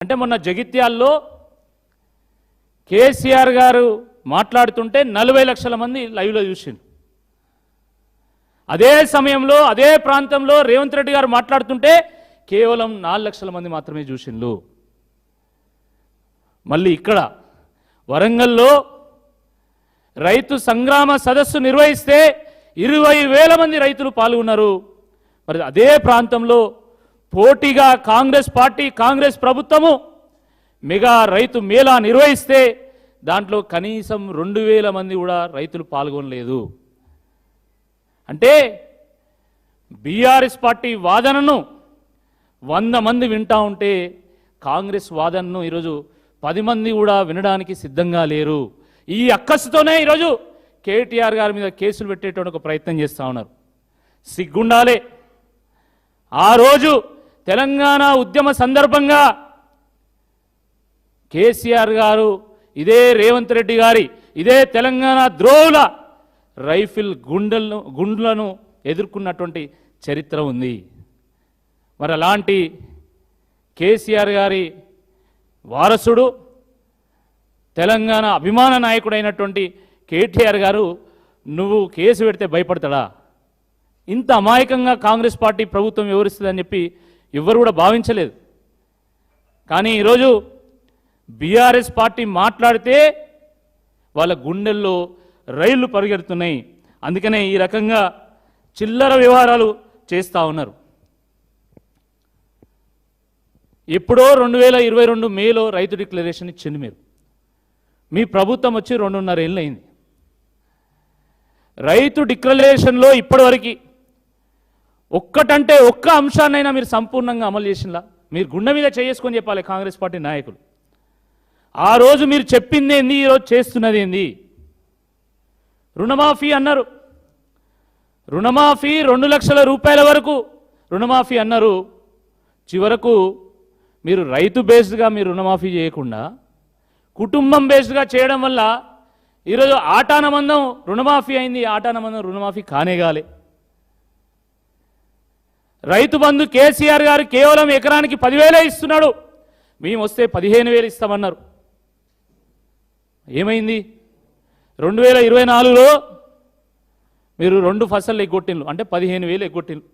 అంటే మొన్న జగిత్యాల్లో కేసీఆర్ గారు మాట్లాడుతుంటే 40 లక్షల మంది లైవ్లో చూసిండ్రు. అదే సమయంలో అదే ప్రాంతంలో రేవంత్ రెడ్డి గారు మాట్లాడుతుంటే కేవలం 4 లక్షల మంది మాత్రమే చూసిండ్రు. మళ్ళీ ఇక్కడ వరంగల్లో రైతు సంగ్రామ సదస్సు నిర్వహిస్తే 20,000 మంది రైతులు పాల్గొన్నారు. మరి అదే ప్రాంతంలో పోటీగా కాంగ్రెస్ పార్టీ కాంగ్రెస్ ప్రభుత్వము మెగా రైతు మేళా నిర్వహిస్తే దాంట్లో కనీసం 2,000 మంది కూడా రైతులు పాల్గొనలేదు. అంటే బీఆర్ఎస్ పార్టీ వాదనను 100 మంది వింటా ఉంటే కాంగ్రెస్ వాదనను ఈరోజు 10 మంది కూడా వినడానికి సిద్ధంగా లేరు. ఈ అక్కసుతోనే ఈరోజు కేటీఆర్ గారి మీద కేసులు పెట్టేటువంటి ఒక ప్రయత్నం చేస్తూ ఉన్నారు. సిగ్గుండాలే. ఆ రోజు తెలంగాణ ఉద్యమ సందర్భంగా కేసీఆర్ గారు ఇదే రేవంత్ రెడ్డి గారి ఇదే తెలంగాణ ద్రోహుల రైఫిల్ గుండ్లను ఎదుర్కొన్నటువంటి చరిత్ర ఉంది. మరి అలాంటి కేసీఆర్ గారి వారసుడు తెలంగాణ అభిమాన నాయకుడైనటువంటి కేటీఆర్ గారు నువ్వు కేసు పెడితే భయపడతాడా? ఇంత అమాయకంగా కాంగ్రెస్ పార్టీ ప్రభుత్వం వివరిస్తుందని చెప్పి ఎవ్వరు కూడా భావించలేదు. కానీ ఈరోజు బీఆర్ఎస్ పార్టీ మాట్లాడితే వాళ్ళ గుండెల్లో రైళ్లు పరిగెడుతున్నాయి. అందుకనే ఈ రకంగా చిల్లర వ్యవహారాలు చేస్తూ ఉన్నారు. ఎప్పుడో 2022 మేలో రైతు డిక్లరేషన్ ఇచ్చింది మీరు. మీ ప్రభుత్వం వచ్చి 2.5 ఏళ్ళు అయింది. రైతు డిక్లరేషన్లో ఇప్పటివరకు ఒక్కటంటే ఒక్క అంశాన్నైనా మీరు సంపూర్ణంగా అమలు చేసినలా? మీరు గుండె మీద చేసుకొని చెప్పాలి కాంగ్రెస్ పార్టీ నాయకులు. ఆ రోజు మీరు చెప్పింది ఏంది, ఈరోజు చేస్తున్నది ఏంది? రుణమాఫీ అన్నారు. రుణమాఫీ 2 లక్షల రూపాయల వరకు రుణమాఫీ అన్నారు. చివరకు మీరు రైతు బేస్డ్గా మీరు రుణమాఫీ చేయకుండా కుటుంబం బేస్డ్గా చేయడం వల్ల ఈరోజు ఆటానమందం రుణమాఫీ అయింది. ఆటానమందం రుణమాఫీ కానేగాలే. రైతు బంధు కేసీఆర్ గారు కేవలం ఎకరానికి 10,000 ఇస్తున్నాడు. మేము వస్తే 15,000 ఇస్తామన్నారు. ఏమైంది? 2024లో మీరు 2 ఫసళ్ళు ఎగ్గొట్టిండ్రు. అంటే 15,000 ఎగ్గొట్టిండ్రు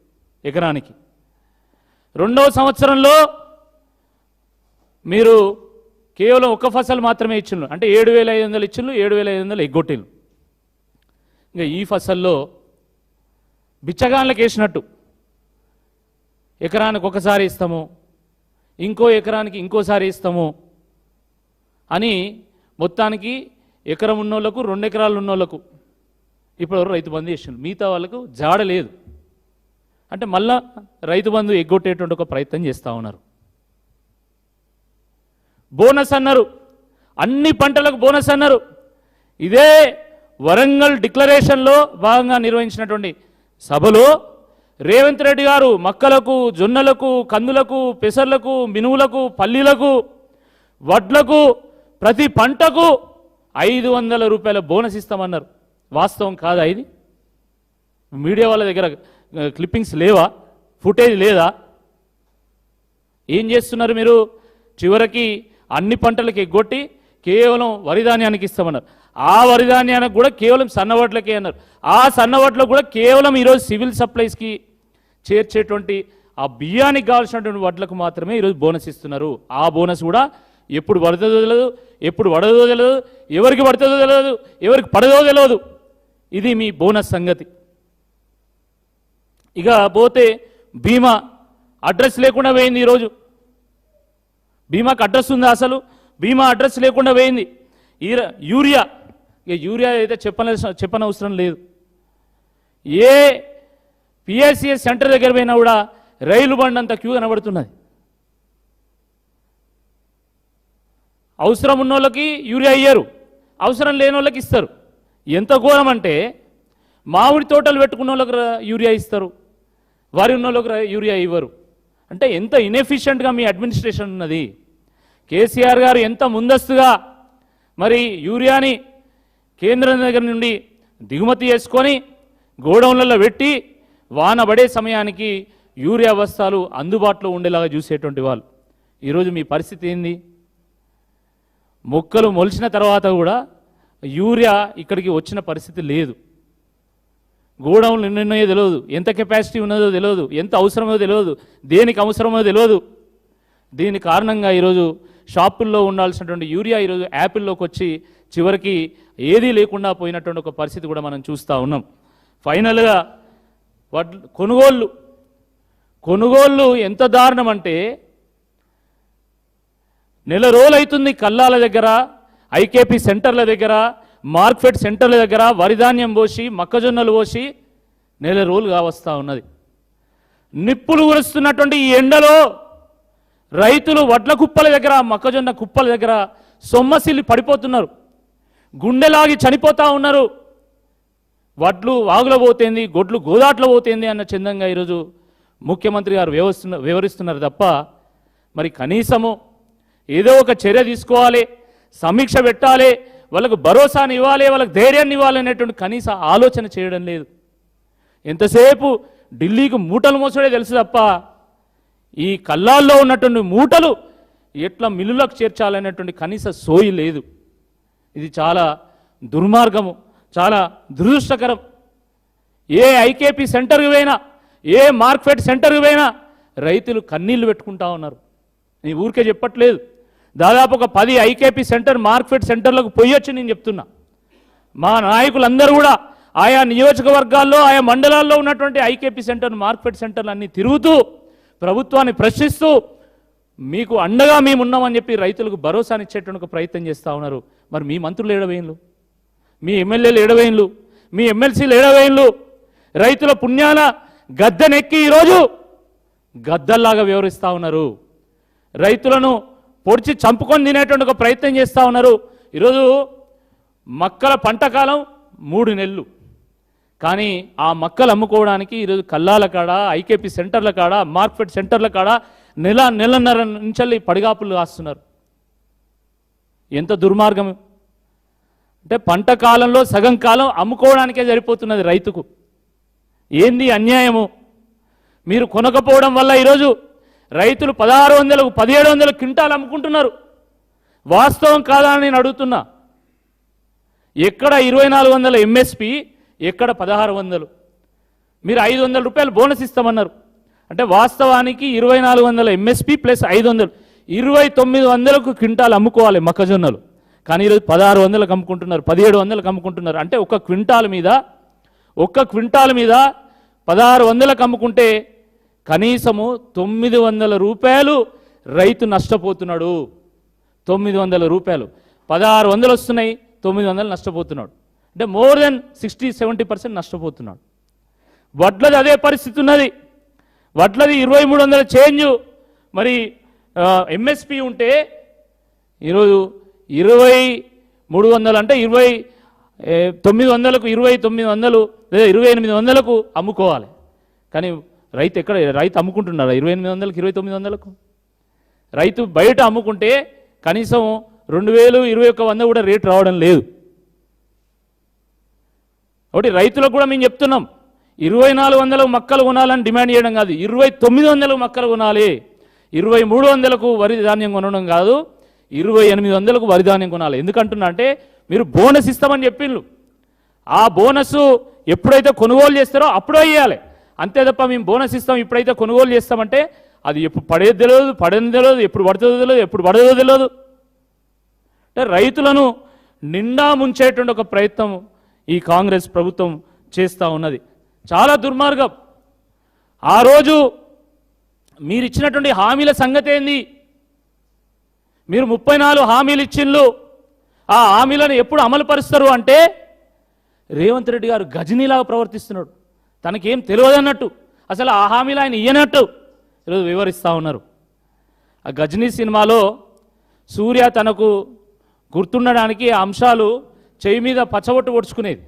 ఎకరానికి. 2వ సంవత్సరంలో మీరు కేవలం 1 ఫసలు మాత్రమే ఇచ్చిండ్రు. అంటే 7,500 ఇచ్చిండ్రు. 7,500 ఎగ్గొట్టిండ్రు. ఇంకా ఈ ఫసల్లో బిచ్చగాళ్ళకి వేసినట్టు ఎకరానికి ఒకసారి ఇస్తాము, ఇంకో ఎకరానికి ఇంకోసారి ఇస్తాము అని మొత్తానికి ఎకరం ఉన్నోళ్లకు 2 ఎకరాలు ఉన్నోళ్లకు ఇప్పుడు రైతు బంధు చేసిండ్రు. మిగతా వాళ్ళకు జాడ లేదు. అంటే మళ్ళా రైతు బంధు ఎగ్గొట్టేటువంటి ఒక ప్రయత్నం చేస్తూ ఉన్నారు. బోనస్ అన్నారు. అన్ని పంటలకు బోనస్ అన్నారు. ఇదే వరంగల్ డిక్లరేషన్లో భాగంగా నిర్వహించినటువంటి సభలో రేవంత్ రెడ్డి గారు మక్కలకు, జొన్నలకు, కందులకు, పెసర్లకు, మినువులకు, పల్లీలకు, వడ్లకు ప్రతి పంటకు 500 రూపాయల బోనస్ ఇస్తామన్నారు. వాస్తవం కాదా ఇది? మీడియా వాళ్ళ దగ్గర క్లిప్పింగ్స్ లేవా? ఫుటేజ్ లేదా? ఏం చేస్తున్నారు మీరు? చివరికి అన్ని పంటలకు ఎగ్గొట్టి కేవలం వరిధాన్యానికి ఇస్తామన్నారు. ఆ వరిధాన్యానికి కూడా కేవలం సన్నవడ్లకే అన్నారు. ఆ సన్నవడ్లకు కూడా కేవలం ఈరోజు సివిల్ సప్లైస్కి చేర్చేటువంటి ఆ బియ్యానికి కావాల్సినటువంటి వడ్లకు మాత్రమే ఈరోజు బోనస్ ఇస్తున్నారు. ఆ బోనస్ కూడా ఎప్పుడు పడుతుందో తెలియదు, ఎప్పుడు పడదో తెలియదు, ఎవరికి పడుతుందో తెలియదు, ఎవరికి పడదో తెలియదు. ఇది మీ బోనస్ సంగతి. ఇక పోతే బీమా అడ్రస్ లేకుండా పోయింది. ఈరోజు బీమాకు అడ్రస్ ఉందా? అసలు బీమా అడ్రస్ లేకుండా పోయింది. యూరియా, ఇక యూరియా అయితే చెప్పనవసరం లేదు. ఏ పిఎస్సిఎస్ సెంటర్ దగ్గర పోయినా కూడా రైలు బండి అంత క్యూ కనబడుతున్నది. అవసరం ఉన్న వాళ్ళకి యూరియా ఇయ్యరు, అవసరం లేని వాళ్ళకి ఇస్తారు. ఎంత ఘోరం అంటే మామిడి తోటలు పెట్టుకున్న వాళ్ళకి యూరియా ఇస్తారు, వరి ఉన్న వాళ్ళకి యూరియా ఇవ్వరు. అంటే ఎంత ఇన్ఎఫిషియెంట్గా మీ అడ్మినిస్ట్రేషన్ ఉన్నది. కేసీఆర్ గారు ఎంత ముందస్తుగా మరి యూరియాని కేంద్రం దగ్గర నుండి దిగుమతి చేసుకొని గోడౌన్లలో పెట్టి వాన పడే సమయానికి యూరియా బస్తాలు అందుబాటులో ఉండేలాగా చూసేటువంటి వాళ్ళు. ఈరోజు మీ పరిస్థితి ఏంది? మొక్కలు మొలిచిన తర్వాత కూడా యూరియా ఇక్కడికి వచ్చిన పరిస్థితి లేదు. గోడౌన్లు ఎన్నున్నాయో తెలియదు, ఎంత కెపాసిటీ ఉన్నదో తెలియదు, ఎంత అవసరమో తెలియదు, దేనికి అవసరమో తెలియదు. దీని కారణంగా ఈరోజు షాపుల్లో ఉండాల్సినటువంటి యూరియా ఈరోజు యాపిల్లోకి వచ్చి చివరికి ఏదీ లేకుండా పోయినటువంటి ఒక పరిస్థితి కూడా మనం చూస్తూ ఉన్నాం. ఫైనల్గా కొనుగోళ్ళు ఎంత దారుణం అంటే, నెల రోజులు అవుతుంది కల్లాల దగ్గర, ఐకేపీ సెంటర్ల దగ్గర, మార్కెట్ సెంటర్ల దగ్గర వరిధాన్యం పోసి మొక్కజొన్నలు పోసి నెల రోజులుగా వస్తూ ఉన్నది. నిప్పులు కురుస్తున్నటువంటి ఈ ఎండలో రైతులు వడ్ల కుప్పల దగ్గర, మొక్కజొన్న కుప్పల దగ్గర సొమ్మసిల్లి పడిపోతున్నారు, గుండెలాగి చనిపోతూ ఉన్నారు. వడ్లు వాగులో పోతేంది, గొడ్లు గోదాట్లో పోతేంది అన్న చందంగా ఈరోజు ముఖ్యమంత్రి గారు వివరిస్తున్నారు తప్ప, మరి కనీసము ఏదో ఒక చర్య తీసుకోవాలి, సమీక్ష పెట్టాలి, వాళ్ళకు భరోసాని ఇవ్వాలి, వాళ్ళకు ధైర్యాన్ని ఇవ్వాలి అనేటువంటి కనీస ఆలోచన చేయడం లేదు. ఎంతసేపు ఢిల్లీకి మూటలు మోసడే తెలుసు తప్ప ఈ కల్లాల్లో ఉన్నటువంటి మూటలు ఎట్లా మిల్లులకు చేర్చాలనేటువంటి కనీస సోయి లేదు. ఇది చాలా దుర్మార్గము, చాలా దురదృష్టకరం. ఏ ఐకేపీ సెంటర్కి పోయినా, ఏ మార్కెట్ సెంటర్కి పోయినా రైతులు కన్నీళ్లు పెట్టుకుంటా ఉన్నారు. నేను ఊరికే చెప్పట్లేదు, దాదాపు ఒక 10 ఐకేపీ సెంటర్, మార్కెట్ సెంటర్లకు పోయొచ్చు నేను చెప్తున్నా. మా నాయకులందరూ కూడా ఆయా నియోజకవర్గాల్లో, ఆయా మండలాల్లో ఉన్నటువంటి ఐకేపీ సెంటర్, మార్కెట్ సెంటర్లు అన్నీ తిరుగుతూ ప్రభుత్వాన్ని ప్రశ్నిస్తూ మీకు అండగా మేము ఉన్నామని చెప్పి రైతులకు భరోసానిచ్చేటువంటి ఒక ప్రయత్నం చేస్తూ ఉన్నారు. మరి మీ మంత్రులు ఏడవేయంలు, మీ ఎమ్మెల్యేలు ఏడవేయంలు, మీ ఎమ్మెల్సీలు ఏడవేయంలు? రైతుల పుణ్యాన గద్దెనెక్కి ఈరోజు గద్దల్లాగా వ్యవహరిస్తూ ఉన్నారు. రైతులను పొడిచి చంపుకొని తినేటువంటి ఒక ప్రయత్నం చేస్తూ ఉన్నారు. ఈరోజు మక్కల పంట కాలం 3 నెలలు, కానీ ఆ మక్కలు అమ్ముకోవడానికి ఈరోజు కల్లాల కాడ, ఐకేపీ సెంటర్ల కాడ, మార్కెట్ సెంటర్ల కాడ నెలన్నర నుంచి పడిగాపులు కాస్తున్నారు. ఎంత దుర్మార్గం అంటే, పంట కాలంలో సగం కాలం అమ్ముకోవడానికే సరిపోతున్నది రైతుకు. ఏంది అన్యాయము? మీరు కొనకపోవడం వల్ల ఈరోజు రైతులు 1600, 1700 క్వింటాలు అమ్ముకుంటున్నారు. వాస్తవం కాదా అని నేను అడుగుతున్నా. ఎక్కడ 2400 ఎంఎస్పి, ఎక్కడ 1600? మీరు 500 రూపాయలు బోనస్ ఇస్తామన్నారు. అంటే వాస్తవానికి 2400 ఎంఎస్పి ప్లస్ 500, 2900కు క్వింటాలు అమ్ముకోవాలి మొక్కజొన్నలు. కానీ ఈరోజు 1600లకు అమ్ముకుంటున్నారు, 1700లకు అమ్ముకుంటున్నారు. అంటే ఒక్క క్వింటాల్ మీద 1600లకు అమ్ముకుంటే కనీసము 900 రూపాయలు రైతు నష్టపోతున్నాడు. 900 రూపాయలు, 1600 వస్తున్నాయి, 900 నష్టపోతున్నాడు. అంటే మోర్ దెన్ 60-70% నష్టపోతున్నాడు. వడ్లది అదే పరిస్థితి ఉన్నది. వడ్లది 2300 చేంజ్ మరి ఎంఎస్పి ఉంటే ఈరోజు 2300 అంటే 2900కు, 2900 లేదా 2800కు అమ్ముకోవాలి. కానీ రైతు అమ్ముకుంటున్నారా 2800కు, 2900కు? రైతు బయట అమ్ముకుంటే కనీసం 2000, 2100 కూడా రేటు రావడం లేదు. ఒకటి రైతులకు కూడా మేము చెప్తున్నాం, 2400 మక్కలు కొనాలని డిమాండ్ చేయడం కాదు, 2900 మక్కలు కొనాలి. 2300కు వరి ధాన్యం కొనడం కాదు, 2800కు వరి ధాన్యం కొనాలి. ఎందుకంటున్నా అంటే, మీరు బోనస్ ఇస్తామని చెప్పిండ్రు. ఆ బోనస్ ఎప్పుడైతే కొనుగోలు చేస్తారో అప్పుడే ఇవ్వాలి. అంతే తప్ప మేము బోనస్ ఇస్తాం ఇప్పుడైతే కొనుగోలు చేస్తామంటే అది ఎప్పుడు పడేది తెలియదు, ఎప్పుడు పడుతుందో తెలియదు, ఎప్పుడు పడదో తెలియదు. అంటే రైతులను నిండా ముంచేటువంటి ఒక ప్రయత్నం ఈ కాంగ్రెస్ ప్రభుత్వం చేస్తూ ఉన్నది. చాలా దుర్మార్గం. ఆ రోజు మీరు ఇచ్చినటువంటి హామీల సంగతి ఏంది? మీరు 34 హామీలు ఇచ్చిండ్రు. ఆ హామీలను ఎప్పుడు అమలు పరుస్తారు అంటే, రేవంత్ రెడ్డి గారు గజనీలాగా ప్రవర్తిస్తున్నాడు. తనకేం తెలియదన్నట్టు, అసలు ఆ హామీలు ఆయన ఇయ్యనట్టు ఈరోజు వివరిస్తూ ఉన్నారు. ఆ గజనీ సినిమాలో సూర్య తనకు గుర్తుండడానికి ఆ అంశాలు చెయ్యి మీద పచ్చబొట్టు పొడుచుకునేది.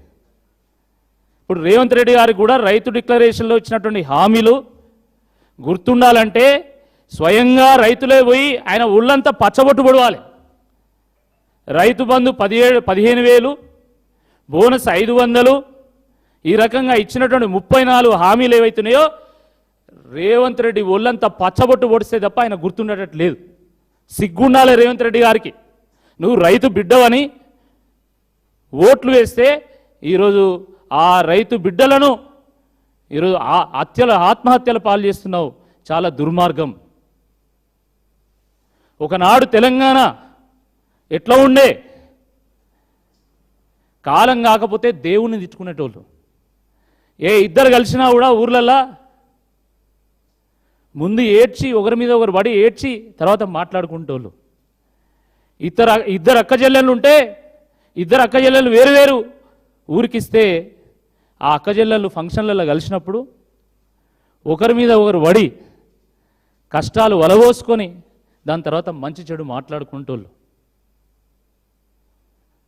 ఇప్పుడు రేవంత్ రెడ్డి గారికి కూడా రైతు డిక్లరేషన్లో ఇచ్చినటువంటి హామీలు గుర్తుండాలంటే స్వయంగా రైతులే పోయి ఆయన ఒళ్ళంతా పచ్చబొట్టు పొడవాలి. రైతు బంధు 15,000, బోనస్ 500, ఈ రకంగా ఇచ్చినటువంటి 34 హామీలు ఏవైతున్నాయో రేవంత్ రెడ్డి ఒళ్ళంతా పచ్చబొట్టు పొడిస్తే తప్ప ఆయన గుర్తుండేటట్టు లేదు. సిగ్గుండాలి రేవంత్ రెడ్డి గారికి. నువ్వు రైతు బిడ్డవని ఓట్లు వేస్తే ఈరోజు ఆ రైతు బిడ్డలను ఈరోజు ఆత్మహత్యల పాలు చేస్తున్నావు. చాలా దుర్మార్గం. ఒకనాడు తెలంగాణ ఎట్లా ఉండే, కాలం కాకపోతే దేవుణ్ణి తిట్టుకునేటోళ్ళు. ఇద్దరు కలిసినా కూడా ఊర్లల్లా ముందు ఏడ్చి ఒకరి మీద ఒకరు పడి ఏడ్చి తర్వాత మాట్లాడుకుంటోళ్ళు. ఇద్దరు అక్కచెల్లెళ్ళు ఉంటే ఇద్దరు అక్కచెల్లెళ్ళు వేరు వేరు ఊరికిస్తే ఆ అక్కచెల్లెళ్ళు ఫంక్షన్లలో కలిసినప్పుడు ఒకరి మీద ఒకరు పడి కష్టాలు వలబోసుకొని దాని తర్వాత మంచి చెడు మాట్లాడుకుంటోళ్ళు.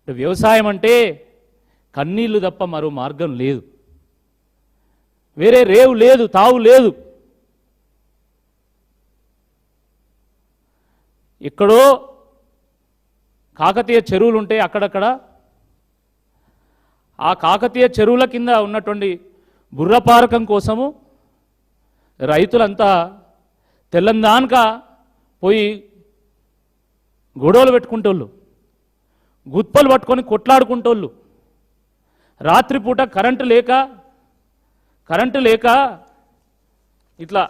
వ్యవసాయం అంటే కన్నీళ్లు తప్ప మరో మార్గం లేదు. వేరే రేవు లేదు, తావు లేదు. ఎక్కడో కాకతీయ చెరువులు ఉంటాయి అక్కడక్కడ. ఆ కాకతీయ చెరువుల కింద ఉన్నటువంటి బుర్రపారకం కోసము రైతులంతా తెల్లందానక పోయి గొడవలు పెట్టుకుంటోళ్ళు, గుత్పలు పట్టుకొని కొట్లాడుకుంటోళ్ళు. రాత్రిపూట కరెంటు లేక ఇట్లా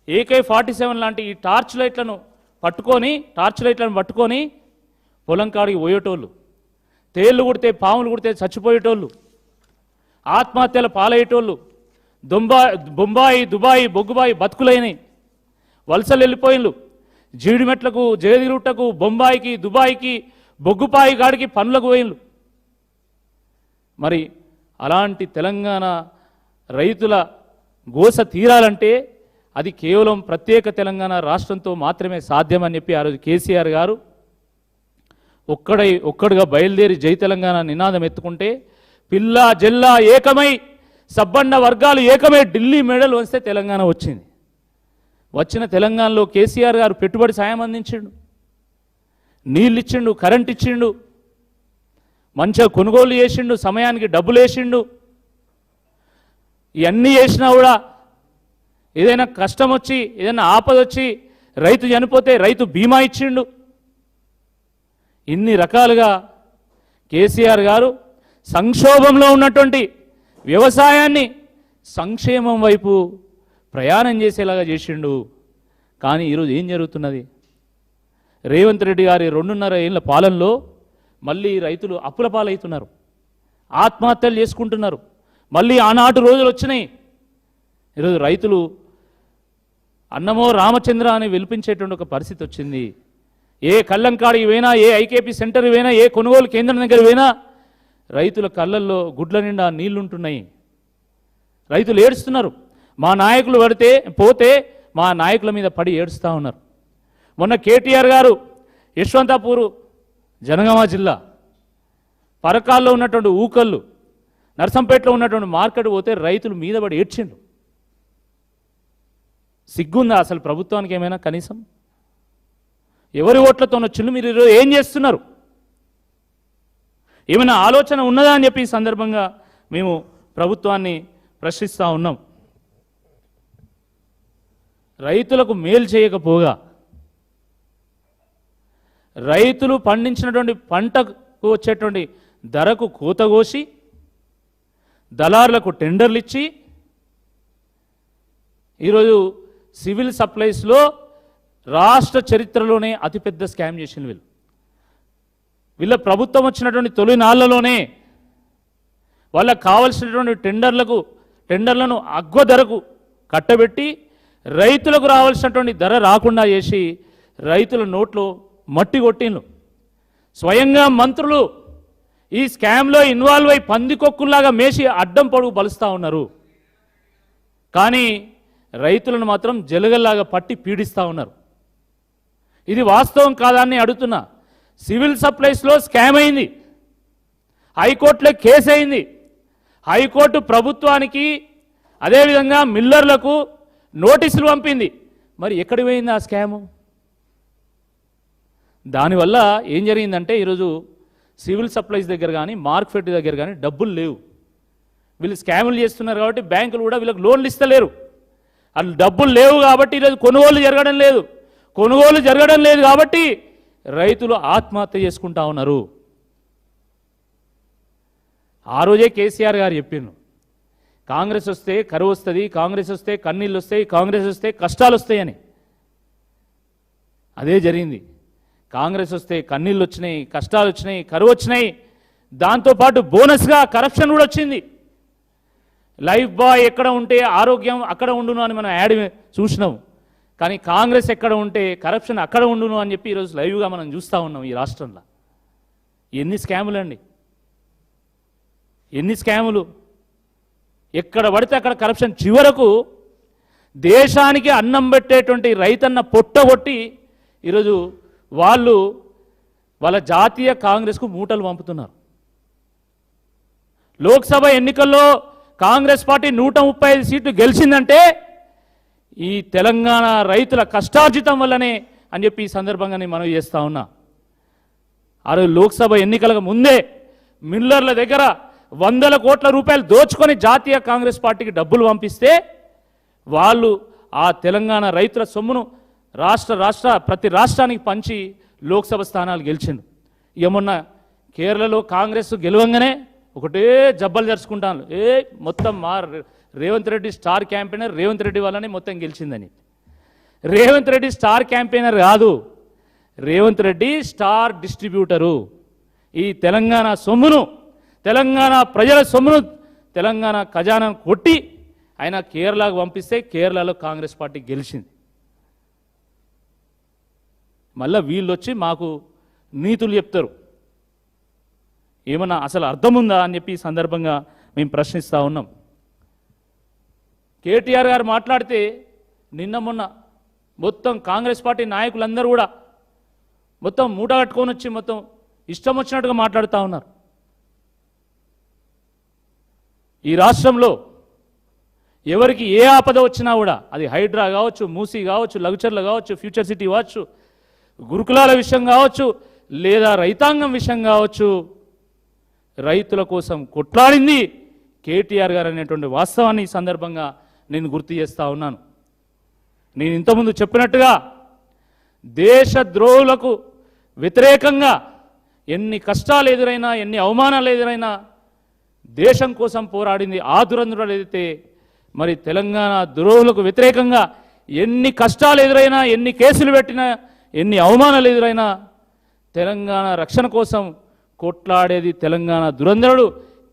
AK-47 లాంటి ఈ టార్చ్ లైట్లను పట్టుకొని పొలం కాడికి పోయేటోళ్ళు. తేళ్ళు కుడితే పాములు కుడితే చచ్చిపోయేటోళ్ళు, ఆత్మహత్యల పాలయ్యేటోళ్ళు. బొంబాయి దుబాయి బొగ్గుబాయి బతుకులైనవి, వలసలు వెళ్ళిపోయిన్లు. జీడిమెట్లకు జగదిగుట్టకు బొంబాయికి దుబాయికి బొగ్గుపాయి కాడికి పనులకు పోయిన్లు. మరి అలాంటి తెలంగాణ రైతుల గోస తీరాలంటే అది కేవలం ప్రత్యేక తెలంగాణ రాష్ట్రంతో మాత్రమే సాధ్యమని చెప్పి ఆ రోజు కేసీఆర్ గారు ఒక్కడుగా బయలుదేరి జై తెలంగాణ నినాదం ఎత్తుకుంటే పిల్లా జల్లా ఏకమై సబ్బండ వర్గాలు ఏకమై ఢిల్లీ మెడల్ వస్తే తెలంగాణ వచ్చింది. వచ్చిన తెలంగాణలో కేసీఆర్ గారు పెట్టుబడి సాయం అందించిండు, నీళ్ళు ఇచ్చిండు, కరెంట్ ఇచ్చిండు, మంచిగా కొనుగోలు చేసిండు, సమయానికి డబ్బులు వేసిండు. ఇవన్నీ చేసినా కూడా ఏదైనా కష్టం వచ్చి ఏదైనా ఆపద వచ్చి రైతు చనిపోతే రైతు బీమా ఇచ్చిండు. ఇన్ని రకాలుగా కేసీఆర్ గారు సంక్షోభంలో ఉన్నటువంటి వ్యవసాయాన్ని సంక్షేమం వైపు ప్రయాణం చేసేలాగా చేసిండు. కానీ ఈరోజు ఏం జరుగుతున్నది? రేవంత్ రెడ్డి గారి 2.5 ఏళ్ల పాలనలో మళ్ళీ రైతులు అప్పుల పాలవుతున్నారు, ఆత్మహత్యలు చేసుకుంటున్నారు. మళ్ళీ ఆనాటి రోజులు వచ్చినాయి. ఈరోజు రైతులు అన్నమో రామచంద్ర అని విలిపించేటువంటి ఒక పరిస్థితి వచ్చింది. ఏ కళ్ళంకాడికి పోయినా, ఏ ఐకేపీ సెంటర్ పోయినా, ఏ కొనుగోలు కేంద్రం దగ్గర పోయినా రైతుల కళ్ళల్లో గుడ్ల నిండా నీళ్లుంటున్నాయి. రైతులు ఏడుస్తున్నారు. మా నాయకులు పోతే మా నాయకుల మీద పడి ఏడుస్తూ ఉన్నారు. మొన్న కేటీఆర్ గారు యశ్వంతాపూరు జనగామ జిల్లా పరకాల్లో ఉన్నటువంటి ఊకళ్ళు, నర్సంపేటలో ఉన్నటువంటి మార్కెట్ పోతే రైతులు మీద పడి ఏడ్చిండ్రు. సిగ్గుందా అసలు ప్రభుత్వానికి ఏమైనా? కనీసం ఎవరి ఓట్లతో వచ్చిండు? మీరు ఈరోజు ఏం చేస్తున్నారు? ఏమైనా ఆలోచన ఉన్నదా అని చెప్పి ఈ సందర్భంగా మేము ప్రభుత్వాన్ని ప్రశ్నిస్తూ ఉన్నాం. రైతులకు మేలు చేయకపోగా రైతులు పండించినటువంటి పంటకు వచ్చేటువంటి ధరకు కూతగోసి దళారులకు టెండర్లు ఇచ్చి ఈరోజు సివిల్ సప్లైస్లో రాష్ట్ర చరిత్రలోనే అతిపెద్ద స్కామ్ చేసిన వీళ్ళ ప్రభుత్వం వచ్చినటువంటి తొలి నాళ్లలోనే వాళ్ళకు కావలసినటువంటి టెండర్లను అగ్వ ధరకు కట్టబెట్టి రైతులకు రావాల్సినటువంటి ధర రాకుండా చేసి రైతుల నోట్లో మట్టి కొట్టిండ్రు. స్వయంగా మంత్రులు ఈ స్కామ్లో ఇన్వాల్వ్ అయి పందికొక్కుల్లాగా మేసి అడ్డం పొడుగు బలుస్తూ ఉన్నారు. కానీ రైతులను మాత్రం జలగల్లాగా పట్టి పీడిస్తూ ఉన్నారు. ఇది వాస్తవం కాదని అడుగుతున్నా. సివిల్ సప్లైస్లో స్కామ్ అయింది, హైకోర్టులో కేసు అయింది. హైకోర్టు ప్రభుత్వానికి అదేవిధంగా మిల్లర్లకు నోటీసులు పంపింది. మరి ఎక్కడికి పోయింది ఆ స్కాము? దానివల్ల ఏం జరిగిందంటే ఈరోజు సివిల్ సప్లైస్ దగ్గర కానీ మార్కెట్ దగ్గర కానీ డబ్బులు లేవు. వీళ్ళు స్కాములు చేస్తున్నారు కాబట్టి బ్యాంకులు కూడా వీళ్ళకి లోన్లు ఇస్తలేరు. వాళ్ళు డబ్బులు లేవు కాబట్టి ఈరోజు కొనుగోలు జరగడం లేదు. కొనుగోలు జరగడం లేదు కాబట్టి రైతులు ఆత్మహత్య చేసుకుంటా ఉన్నారు. ఆ రోజే కేసీఆర్ గారు చెప్పిండ్రు, కాంగ్రెస్ వస్తే కరువు వస్తుంది, కాంగ్రెస్ వస్తే కన్నీళ్ళు వస్తాయి, కాంగ్రెస్ వస్తే కష్టాలు వస్తాయని. అదే జరిగింది. కాంగ్రెస్ వస్తే కన్నీళ్ళు వచ్చినాయి, కష్టాలు వచ్చినాయి, కరువు వచ్చినాయి. దాంతోపాటు బోనస్గా కరప్షన్ కూడా వచ్చింది. లైఫ్ బాయ్ ఎక్కడ ఉంటే ఆరోగ్యం అక్కడ ఉండును అని మనం యాడ్ చూసినాం. కానీ కాంగ్రెస్ ఎక్కడ ఉంటే కరప్షన్ అక్కడ ఉండును అని చెప్పి ఈరోజు లైవ్గా మనం చూస్తూ ఉన్నాం. ఈ రాష్ట్రంలో ఎన్ని స్కాములు అండి, ఎన్ని స్కాములు! ఎక్కడ పడితే అక్కడ కరప్షన్. చివరకు దేశానికి అన్నం పెట్టేటువంటి రైతన్న పొట్టగొట్టి ఈరోజు వాళ్ళ జాతీయ కాంగ్రెస్కు మూటలు పంపుతున్నారు. లోక్సభ ఎన్నికల్లో కాంగ్రెస్ పార్టీ 135 సీట్లు గెలిచిందంటే ఈ తెలంగాణ రైతుల కష్టార్జితం వల్లనే అని చెప్పి ఈ సందర్భంగా నేను మనవి చేస్తా ఉన్నా. ఆ రోజు లోక్సభ ఎన్నికలకు ముందే మిల్లర్ల దగ్గర 100 కోట్ల రూపాయలు దోచుకొని జాతీయ కాంగ్రెస్ పార్టీకి డబ్బులు పంపిస్తే వాళ్ళు ఆ తెలంగాణ రైతుల సొమ్మును ప్రతి రాష్ట్రానికి పంచి లోక్సభ స్థానాలు గెలిచిండు. ఇక మొన్న కేరళలో కాంగ్రెస్ గెలవంగానే ఒకటే జబ్బలు జరుచుకుంటాను, మొత్తం మా రేవంత్ రెడ్డి స్టార్ క్యాంపెయినర్, రేవంత్ రెడ్డి వల్లనే మొత్తం గెలిచిందని. రేవంత్ రెడ్డి స్టార్ క్యాంపెయినర్ కాదు, రేవంత్ రెడ్డి స్టార్ డిస్ట్రిబ్యూటరు. ఈ తెలంగాణ సొమ్మును, తెలంగాణ ప్రజల సొమ్మును, తెలంగాణ ఖజానాను కొట్టి ఆయన కేరళకు పంపిస్తే కేరళలో కాంగ్రెస్ పార్టీ గెలిచింది. మళ్ళీ వీళ్ళు వచ్చి మాకు నీతులు చెప్తారు. ఏమన్నా అసలు అర్థం ఉందా అని చెప్పి ఈ సందర్భంగా మేము ప్రశ్నిస్తూ ఉన్నాం. కేటీఆర్ గారు మాట్లాడితే నిన్న మొన్న మొత్తం కాంగ్రెస్ పార్టీ నాయకులందరూ కూడా మొత్తం మూట కట్టుకొని వచ్చి మొత్తం ఇష్టం వచ్చినట్టుగా మాట్లాడుతూ ఉన్నారు. ఈ రాష్ట్రంలో ఎవరికి ఏ ఆపద వచ్చినా కూడా, అది హైడ్రా కావచ్చు, మూసీ కావచ్చు, లగ్చర్ల కావచ్చు, ఫ్యూచర్ సిటీ కావచ్చు, గురుకులాల విషయం కావచ్చు, లేదా రైతాంగం విషయం కావచ్చు, రైతుల కోసం కొట్లాడింది కేటీఆర్ గారు అనేటువంటి వాస్తవాన్ని ఈ సందర్భంగా నేను గుర్తు చేస్తూ ఉన్నాను. నేను ఇంతకుముందు చెప్పినట్టుగా దేశద్రోహులకు వ్యతిరేకంగా ఎన్ని కష్టాలు ఎదురైనా, ఎన్ని అవమానాలు ఎదురైనా దేశం కోసం పోరాడింది ఆ దురంధరులు. ఏదైతే మరి తెలంగాణ ద్రోహులకు వ్యతిరేకంగా ఎన్ని కష్టాలు ఎదురైనా, ఎన్ని కేసులు పెట్టినా, ఎన్ని అవమానాలు ఎదురైనా తెలంగాణ రక్షణ కోసం కొట్లాడేది తెలంగాణ దురంధరుడు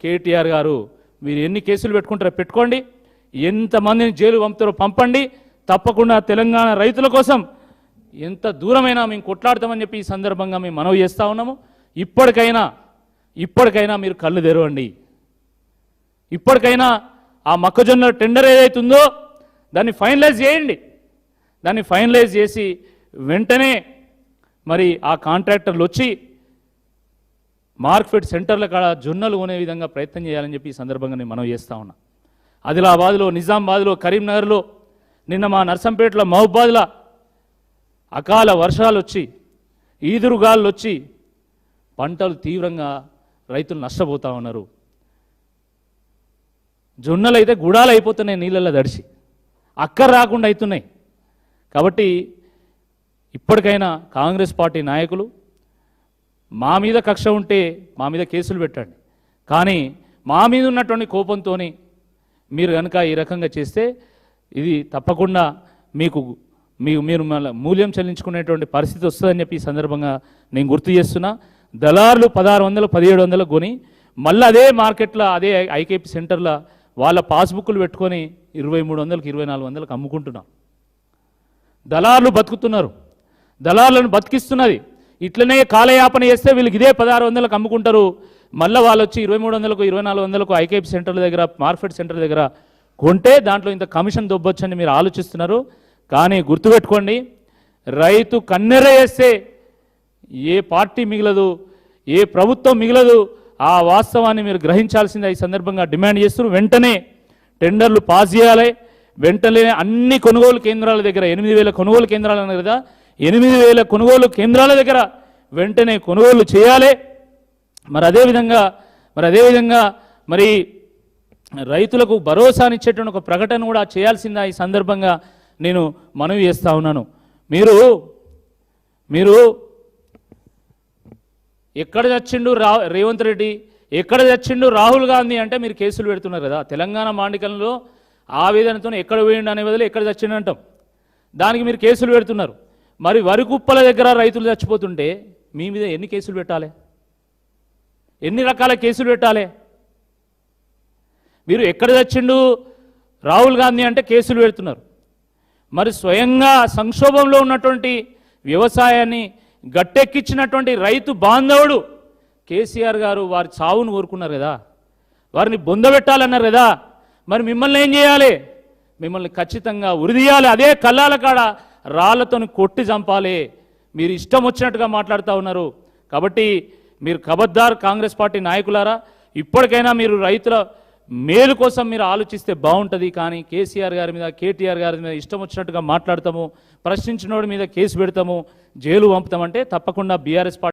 కేటీఆర్ గారు. మీరు ఎన్ని కేసులు పెట్టుకుంటారో పెట్టుకోండి, ఎంతమందిని జైలు పంపుతారో పంపండి, తప్పకుండా తెలంగాణ రైతుల కోసం ఎంత దూరమైనా మేము కొట్లాడతామని చెప్పి ఈ సందర్భంగా మేము మనవి చేస్తూ ఉన్నాము. ఇప్పటికైనా మీరు కళ్ళు తెరవండి. ఇప్పటికైనా ఆ మొక్కజొన్న టెండర్ ఏదైతుందో దాన్ని ఫైనలైజ్ చేయండి. దాన్ని ఫైనలైజ్ చేసి వెంటనే మరి ఆ కాంట్రాక్టర్లు వచ్చి మార్కెట్ సెంటర్ల కాడ జొన్నలు కొనే విధంగా ప్రయత్నం చేయాలని చెప్పి ఈ సందర్భంగా నేను మనవి చేస్తూ ఉన్నా. ఆదిలాబాద్లో, నిజామాబాద్లో, కరీంనగర్లో, నిన్న మా నర్సంపేటలో, మహబూబాద్లో అకాల వర్షాలు వచ్చి, ఈదురుగాళ్ళు వచ్చి పంటలు తీవ్రంగా రైతులు నష్టపోతూ ఉన్నారు. జొన్నలు అయితే గుడాలు అయిపోతున్నాయి నీళ్ళల్లో తడిసి, అక్కర రాకుండా అవుతున్నాయి. కాబట్టి ఇప్పటికైనా కాంగ్రెస్ పార్టీ నాయకులు మా మీద కక్ష ఉంటే మా మీద కేసులు పెట్టండి, కానీ మా మీద ఉన్నటువంటి కోపంతో మీరు కనుక ఈ రకంగా చేస్తే ఇది తప్పకుండా మీరు మూల్యం చెల్లించుకునేటువంటి పరిస్థితి వస్తుందని చెప్పి ఈ సందర్భంగా నేను గుర్తు చేస్తున్నా. దళారులు 1600, 1700 కొని మళ్ళీ అదే మార్కెట్లో, అదే ఐకేపీ సెంటర్లో వాళ్ళ పాస్బుక్లు పెట్టుకొని 2300, 2400 అమ్ముకుంటున్నాం. దళారులు బతుకుతున్నారు, దళారులను బతికిస్తున్నది. ఇట్లనే కాలయాపన చేస్తే వీళ్ళకి ఇదే 1600 అమ్ముకుంటారు. మళ్ళీ వాళ్ళు వచ్చి 2300, 2400 ఐకేపీ సెంటర్ల దగ్గర, మార్కెట్ సెంటర్ దగ్గర కొంటే దాంట్లో ఇంత కమిషన్ దొబ్బొచ్చని మీరు ఆలోచిస్తున్నారు. కానీ గుర్తుపెట్టుకోండి, రైతు కన్నెర వేస్తే ఏ పార్టీ మిగలదు, ఏ ప్రభుత్వం మిగలదు. ఆ వాస్తవాన్ని మీరు గ్రహించాల్సిందే ఈ సందర్భంగా డిమాండ్ చేస్తున్నారు. వెంటనే టెండర్లు పాస్ చేయాలి. వెంటనే అన్ని కొనుగోలు కేంద్రాల దగ్గర 8000 కొనుగోలు కేంద్రాలు అన్నారు కదా, 8000 కొనుగోలు కేంద్రాల దగ్గర వెంటనే కొనుగోలు చేయాలి. మరి అదేవిధంగా రైతులకు భరోసానిచ్చేటువంటి ఒక ప్రకటన కూడా చేయాల్సిందా ఈ సందర్భంగా నేను మనవి చేస్తూ ఉన్నాను. మీరు మీరు ఎక్కడ చచ్చిండు రేవంత్ రెడ్డి, ఎక్కడ చచ్చిండు రాహుల్ గాంధీ అంటే మీరు కేసులు పెడుతున్నారు కదా. తెలంగాణ మాండికంలో ఆవేదనతో ఎక్కడ పోయిండు అనే బదులు ఎక్కడ చచ్చిండు అంటాం. దానికి మీరు కేసులు పెడుతున్నారు. మరి వరి కుప్పల దగ్గర రైతులు చచ్చిపోతుంటే మీ మీద ఎన్ని కేసులు పెట్టాలి? ఎన్ని రకాల కేసులు పెట్టాలి? మీరు ఎక్కడ చచ్చిండు రాహుల్ గాంధీ అంటే కేసులు పెడుతున్నారు. మరి స్వయంగా సంక్షోభంలో ఉన్నటువంటి వ్యవసాయాన్ని గట్టెక్కించినటువంటి రైతు బాంధవుడు కేసీఆర్ గారు వారి చావును కోరుకున్నారు కదా, వారిని బొందబెట్టాలన్నారు కదా. మరి మిమ్మల్ని ఏం చేయాలి? మిమ్మల్ని ఖచ్చితంగా ఉరిదీయాలి. అదే కల్లాల కాడ రాళ్లతో కొట్టి చంపాలి. మీరు ఇష్టం వచ్చినట్టుగా మాట్లాడుతూ ఉన్నారు. కాబట్టి మీరు ఖబర్దార్ కాంగ్రెస్ పార్టీ నాయకులారా, ఇప్పటికైనా మీరు రైతుల మేలు కోసం మీరు ఆలోచిస్తే బాగుంటుంది. కానీ కేసీఆర్ గారి మీద, కేటీఆర్ గారి మీద ఇష్టం వచ్చినట్టుగా మాట్లాడతాము, ప్రశ్నించినోడి మీద కేసు పెడతాము, జైలు పంపుతామంటే తప్పకుండా బీఆర్ఎస్ పార్టీ